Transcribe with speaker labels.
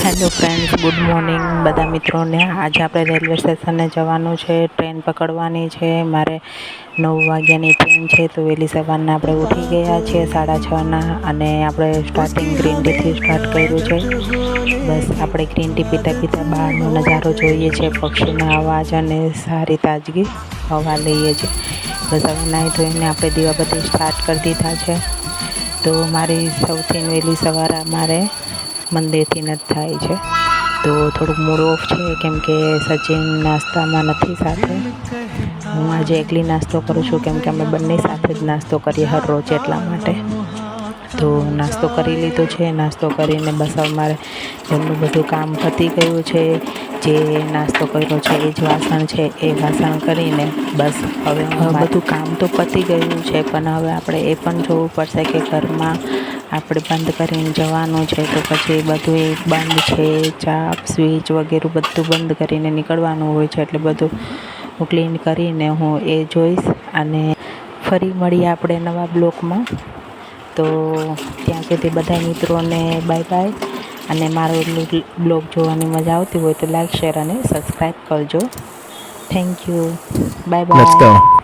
Speaker 1: Hello friends, good morning બધા મિત્રોને. આજે આપણે રેલવે સ્ટેશને જવાનું છે, ટ્રેન પકડવાની છે. મારે 9 વાગ્યાની ટ્રેન છે, તો વહેલી સવારના આપણે ઉઠી ગયા છીએ 6:30ના, અને આપણે સ્ટાર્ટિંગ ગ્રીન ટીથી સ્ટાર્ટ કર્યું છે. બસ આપણે ગ્રીન ટી પીતા પીતા બહારનો નજારો જોઈએ છે, પક્ષીના અવાજ અને સારી તાજગી હવા લઈએ છીએ. બસ હવે નાહી ધોઈને આપણે દીવાબત્તી સ્ટાર્ટ કરી દીધા છે. તો મારી સૌથી વહેલી સવાર મારે મંદિરથી જ થાય છે. તો થોડુંક મૂડ ઓફ છે, કેમ કે સચિન નાસ્તામાં નથી સાથે. હું આજે એકલી નાસ્તો કરું છું, કેમ કે અમે બંને સાથે જ નાસ્તો કરીએ હરરોજ, એટલા માટે. તો નાસ્તો કરી લીધો છે. નાસ્તો કરીને બસ હવે મારે ઘરનું બધું કામ પતી ગયું છે. જે નાસ્તો કર્યો છે એ જ વાસણ છે, એ વાસણ કરીને બસ હવે બધું કામ તો પતી ગયું છે, પણ હવે આપણે એ પણ જોવું પડશે કે ઘરમાં આપણે બંધ કરીને જવાનું છે, તો પછી બધું એ બંધ છે, ચાપ સ્વિચ વગેરે બધું બંધ કરીને નીકળવાનું હોય છે. એટલે બધું હું ક્લીન કરીને હું એ જોઈશ, અને ફરી મળીએ આપણે નવા બ્લોગમાં. તો ત્યાં સુધી બધા મિત્રોને બાય બાય. અને મારો બ્લોગ જોવાની મજા આવતી હોય તો લાઈક, શેર અને સબસ્ક્રાઈબ કરજો. Thank you. Bye
Speaker 2: Let's
Speaker 1: bye.
Speaker 2: go.